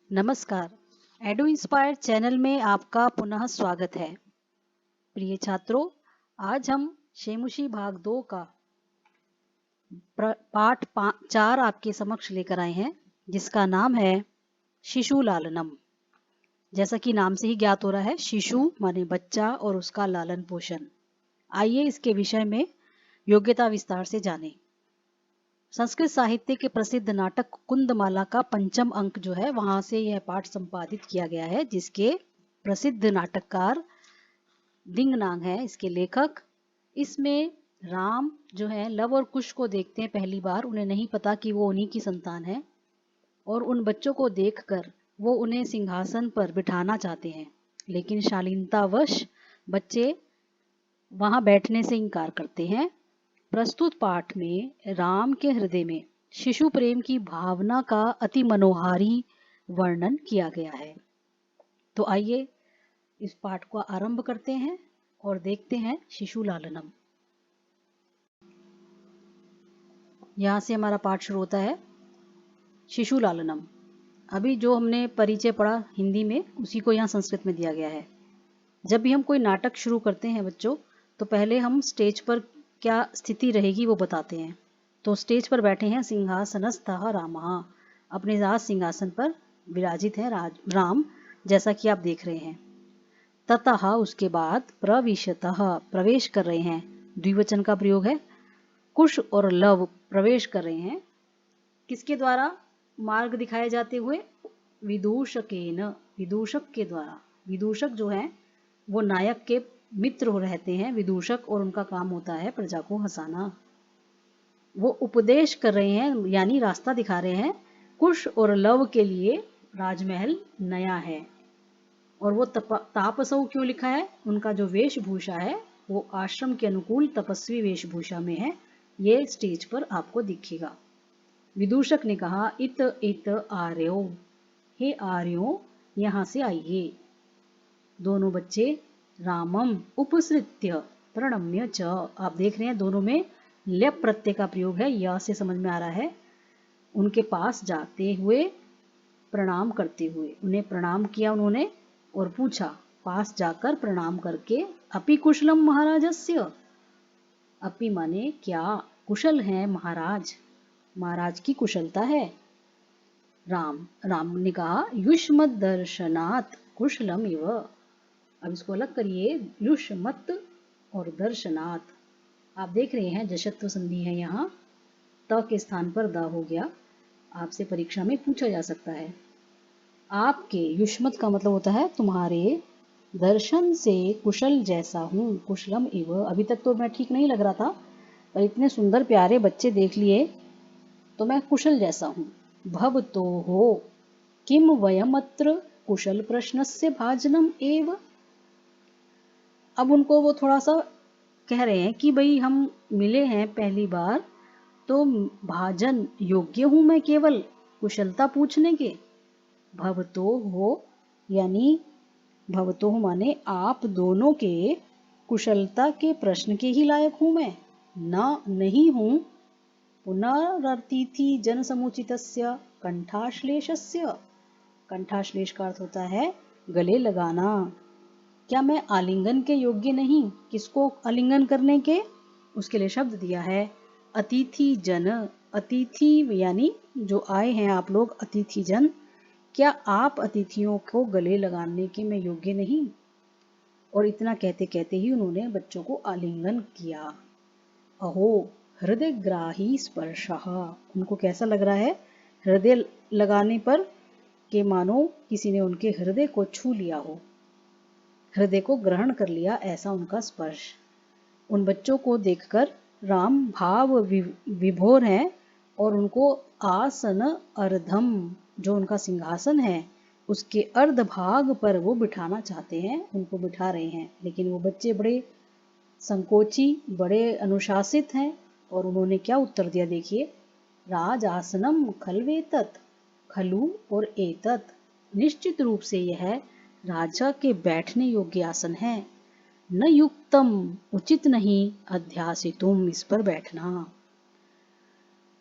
नमस्कार। एडु inspire channel में आपका पुनः स्वागत है। प्रिय छात्रों, आज हम शेमुशी भाग 2 का पाठ 4 आपके समक्ष लेकर आए हैं, जिसका नाम है शिशु लालनम। जैसा कि नाम से ही ज्ञात हो रहा है, शिशु माने बच्चा और उसका लालन पोषण। आइए इसके विषय में योग्यता विस्तार से जानें। संस्कृत साहित्य के प्रसिद्ध नाटक कुंदमाला का 5म अंक जो है, वहां से यह पाठ संपादित किया गया है, जिसके प्रसिद्ध नाटककार दिंगनांग है इसके लेखक। इसमें राम जो है लव और कुश को देखते हैं पहली बार। उन्हें नहीं पता कि वो उन्हीं की संतान है और उन बच्चों को देखकर वो उन्हें सिंहासन पर बिठाना चाहते हैं, लेकिन शालीनतावश बच्चे वहां बैठने से इनकार करते हैं। प्रस्तुत पाठ में राम के हृदय में शिशु प्रेम की भावना का अति मनोहारी वर्णन किया गया है। तो आइए इस पाठ को आरंभ करते हैं और देखते हैं शिशु लालनम। यहां से हमारा पाठ शुरू होता है। शिशु लालनम। अभी जो हमने परिचय पढ़ा हिंदी में, उसी को यहाँ संस्कृत में दिया गया है। जब भी हम कोई नाटक शुरू करते हैं बच्चों, तो पहले हम स्टेज पर क्या स्थिति रहेगी वो बताते हैं। तो स्टेज पर बैठे हैं सिंहासनस्थः रामः, अपने राज सिंहासन पर विराजित है राम, जैसा कि आप देख रहे हैं। ततः उसके बाद प्रविशतः, प्रवेश कर रहे हैं, द्विवचन का प्रयोग है। कुश और लव प्रवेश कर रहे हैं। किसके द्वारा मार्ग दिखाए जाते हुए? विदूषकेन, विदूषक के द्वारा। विदूषक जो है वो नायक के मित्र रहते हैं, विदूषक, और उनका काम होता है प्रजा को हंसाना। वो उपदेश कर रहे हैं, यानी रास्ता दिखा रहे हैं। कुश और लव के लिए राजमहल नया है। और वो तापसौ क्यों लिखा है? उनका जो वेशभूषा है वो आश्रम के अनुकूल तपस्वी वेशभूषा में है। ये स्टेज पर आपको दिखेगा। विदूषक ने कहा, इत इत आर्यो, हे आर्यो यहाँ से आइए। दोनों बच्चे रामम उपसृत्य प्रणम्य च, आप देख रहे हैं दोनों में ल्यप प्रत्यय का प्रयोग है, यह से समझ में आ रहा है। उनके पास जाते हुए, प्रणाम करते हुए, उन्हें प्रणाम किया उन्होंने और पूछा, पास जाकर प्रणाम करके, अपि कुशलम महाराजस्य, अपि माने क्या, कुशल है महाराज, महाराज की कुशलता है। राम ने कहा, युष्मद दर्शनात् कुशलम इव। अब इसको अलग करिए, युष्मत और दर्शनात्। आप देख रहे हैं जशत्व संधि है यहाँ, त के स्थान पर द हो गया। आपसे परीक्षा में पूछा जा सकता है। आपके, युष्मत का मतलब होता है तुम्हारे, दर्शन से कुशल जैसा हूँ, कुशलम इव। अभी तक तो मैं ठीक नहीं लग रहा था, पर इतने सुंदर प्यारे बच्चे देख लिए तो मैं कुशल जैसा हूँ। भव तो हो किम वयमत्र कुशल प्रश्नस्य भाजनम एव। अब उनको वो थोड़ा सा कह रहे हैं कि भाई हम मिले हैं पहली बार, तो भाजन योग्य हूं मैं केवल कुशलता पूछने के। भवतो हो, यानी भवतो माने आप दोनों के कुशलता के प्रश्न के ही लायक हूं मैं, ना नहीं हूं। पुनरतिथि जन समुचितस्य कंठाश्लेषस्य, कंठाश्लेष का अर्थ होता है गले लगाना। क्या मैं आलिंगन के योग्य नहीं? किसको आलिंगन करने के? उसके लिए शब्द दिया है अतिथि जन। अतिथि यानी जो आए हैं आप लोग, अतिथि जन, क्या आप अतिथियों को गले लगाने के मैं योग्य नहीं? और इतना कहते कहते ही उन्होंने बच्चों को आलिंगन किया। अहो हृदय ग्राही स्पर्शः, उनको कैसा लग रहा है हृदय लगाने पर, के मानो किसी ने उनके हृदय को छू लिया हो, हृदय को ग्रहण कर लिया, ऐसा उनका स्पर्श। उन बच्चों को देखकर राम भाव विभोर हैं और उनको आसन अर्धम, जो उनका सिंहासन है उसके अर्ध भाग पर वो बिठाना चाहते हैं, उनको बिठा रहे हैं। लेकिन वो बच्चे बड़े संकोची, बड़े अनुशासित हैं और उन्होंने क्या उत्तर दिया, देखिए, राज आसनम खलवेतत, खलु और एतत, निश्चित रूप से यह राजा के बैठने योग्य आसन है। न युक्तम, उचित नहीं, अध्यासितुम, इस पर बैठना।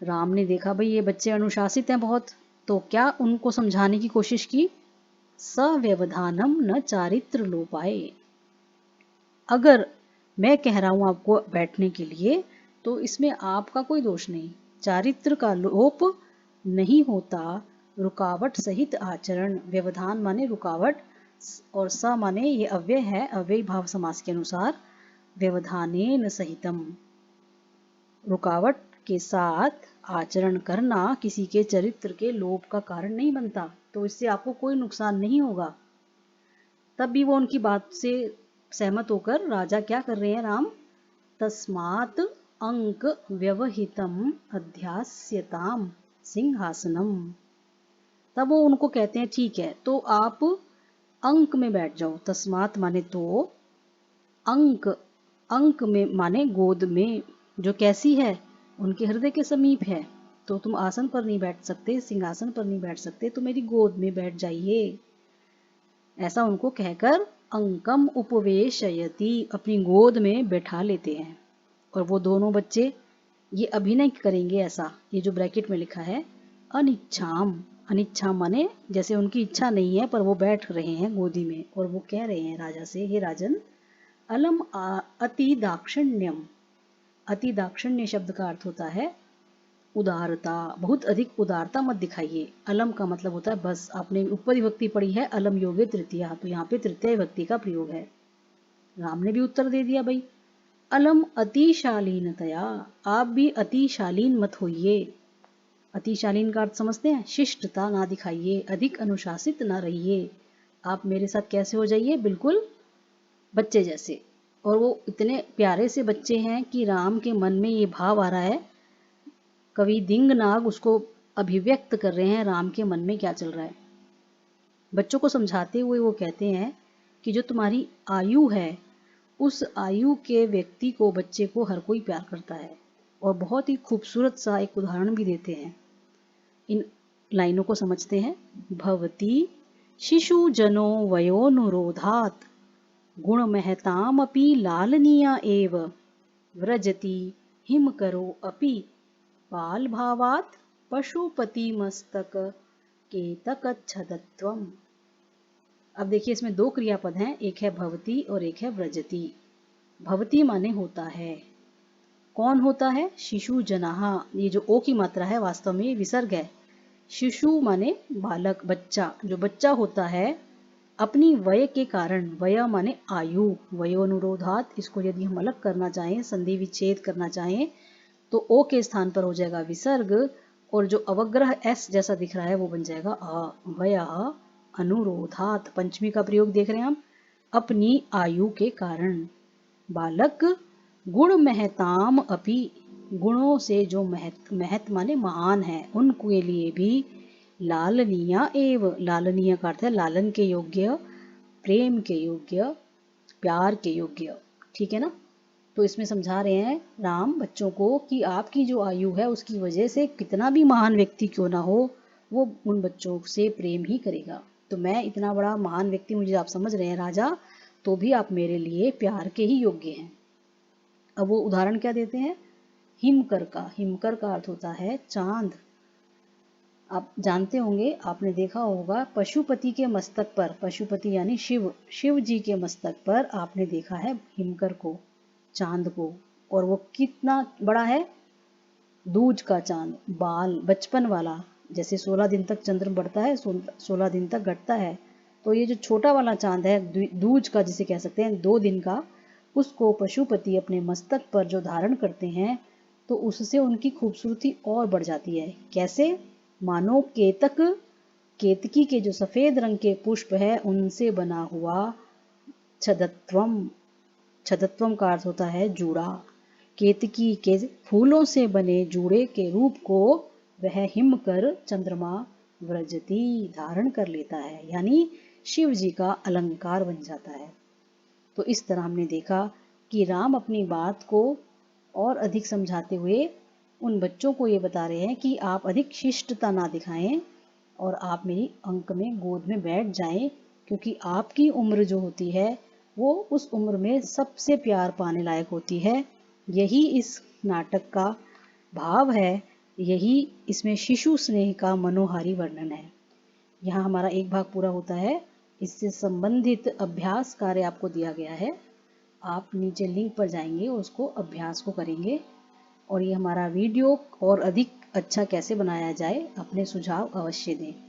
राम ने देखा भाई ये बच्चे अनुशासित हैं बहुत, तो क्या उनको समझाने की कोशिश की, सव्यवधानम न चारित्र लोपाए। अगर मैं कह रहा हूं आपको बैठने के लिए तो इसमें आपका कोई दोष नहीं, चारित्र का लोप नहीं होता। रुकावट सहित आचरण, व्यवधान माने रुकावट और स माने ये अव्यय है, अव्यय भाव समास के अनुसार, व्यवधानेन सहितम, रुकावट के साथ आचरण करना किसी के चरित्र के लोप का कारण नहीं बनता, तो इससे आपको कोई नुकसान नहीं होगा। तब भी वो उनकी बात से सहमत होकर राजा क्या कर रहे हैं, राम, तस्मात् अंक व्यवहितम अध्यास्यताम सिंहासनम। तब वो उनको कहते हैं ठीक है तो आप अंक में बैठ जाओ। तस्मात् माने तो, अंक, अंक में माने गोद में, जो कैसी है, उनके हृदय के समीप है। तो तुम आसन पर नहीं बैठ सकते, सिंहासन पर नहीं बैठ सकते, तो मेरी गोद में बैठ जाइए। ऐसा उनको कहकर अंकम उपवेशयति, अपनी गोद में बैठा लेते हैं। और वो दोनों बच्चे ये अभिनय करेंगे ऐसा, ये जो ब्रैकेट में लिखा है अनिच्छाम, अनिच्छाम माने जैसे उनकी इच्छा नहीं है पर वो बैठ रहे हैं गोदी में और वो कह रहे हैं राजा से, हे राजन, अलम अति दाक्षिण्यम। अति दाक्षिण्य शब्द का अर्थ होता है उदारता, बहुत अधिक उदारता मत दिखाइए। अलम का मतलब होता है बस, आपने ऊपर विभक्ति पढ़ी है अलम योगे तृतीया, तो यहाँ पे तृतीय विभक्ति का प्रयोग है। राम ने भी उत्तर दे दिया भाई, अलम अतिशालीनतया, आप भी अतिशालीन मत होइए। अतिशालीन का अर्थ समझते हैं, शिष्टता ना दिखाइए, अधिक अनुशासित ना रहिए। आप मेरे साथ कैसे हो जाइए, बिल्कुल बच्चे जैसे। और वो इतने प्यारे से बच्चे हैं कि राम के मन में ये भाव आ रहा है, कवि दिंगनाग उसको अभिव्यक्त कर रहे हैं राम के मन में क्या चल रहा है। बच्चों को समझाते हुए वो कहते हैं कि जो तुम्हारी आयु है उस आयु के व्यक्ति को, बच्चे को हर कोई प्यार करता है। और बहुत ही खूबसूरत सा एक उदाहरण भी देते हैं। इन लाइनों को समझते हैं। भवती शिशु जनो वयोनुरोधात् गुण महतामपि लालनीया एव व्रजति हिम करो अपि बाल भावात् पशुपति मस्तक केतकच्छदत्वम्। अब देखिए इसमें दो क्रियापद हैं, एक है भवती और एक है व्रजति। भवती माने होता है, कौन होता है, शिशु जनाहा, ये जो ओ की मात्रा है वास्तव में विसर्ग है। शिशु माने बालक, बच्चा, जो बच्चा होता है अपनी वय के कारण, वय माने आयु, वयोनुरोधात, इसको यदि हम अलग करना चाहें, संधि विच्छेद करना चाहें तो ओ के स्थान पर हो जाएगा विसर्ग और जो अवग्रह एस जैसा दिख रहा है वो बन जाएगा अ, वया अनुरोधात। पंचमी का प्रयोग देख रहे हैं हम, अपनी आयु के कारण। बालक गुण महताम अपि, गुणों से जो महत माने महान है, उनके लिए भी लालनीया एव, लालनीय का अर्थ है लालन के योग्य, प्रेम के योग्य, प्यार के योग्य, ठीक है ना। तो इसमें समझा रहे हैं राम बच्चों को कि आपकी जो आयु है उसकी वजह से कितना भी महान व्यक्ति क्यों ना हो, वो उन बच्चों से प्रेम ही करेगा। तो मैं इतना बड़ा महान व्यक्ति, मुझे आप समझ रहे हैं राजा, तो भी आप मेरे लिए प्यार के ही योग्य हैं। अब वो उदाहरण क्या देते हैं, हिमकर का। हिमकर का अर्थ होता है चांद। आप जानते होंगे, आपने देखा होगा पशुपति के मस्तक पर, पशुपति यानी शिव, शिव जी के मस्तक पर आपने देखा है हिमकर को, चांद को। और वो कितना बड़ा है, दूज का चांद, बाल बचपन वाला, जैसे 16 दिन तक चंद्र बढ़ता है 16 दिन तक घटता है, तो ये जो छोटा वाला चांद है दूज का, जिसे कह सकते हैं 2 दिन का, उसको पशुपति अपने मस्तक पर जो धारण करते हैं तो उससे उनकी खूबसूरती और बढ़ जाती है। कैसे, मानो केतक, केतकी के जो सफेद रंग के पुष्प है उनसे बना हुआ छदत्वम। छदत्वम का अर्थ होता है जूड़ा। केतकी के फूलों से बने जूड़े के रूप को वह हिमकर चंद्रमा व्रजती, धारण कर लेता है, यानी शिव जी का अलंकार बन जाता है। तो इस तरह हमने देखा कि राम अपनी बात को और अधिक समझाते हुए उन बच्चों को ये बता रहे हैं कि आप अधिक शिष्टता ना दिखाएं और आप मेरी अंक में गोद में बैठ जाएं, क्योंकि आपकी उम्र जो होती है वो उस उम्र में सबसे प्यार पाने लायक होती है। यही इस नाटक का भाव है यही इसमें शिशु स्नेह का मनोहारी वर्णन है। यहाँ हमारा एक भाग पूरा होता है। इससे संबंधित अभ्यास कार्य आपको दिया गया है। आप नीचे लिंक पर जाएंगे और उसको अभ्यास को करेंगे। और ये हमारा वीडियो और अधिक अच्छा कैसे बनाया जाए अपने सुझाव अवश्य दें।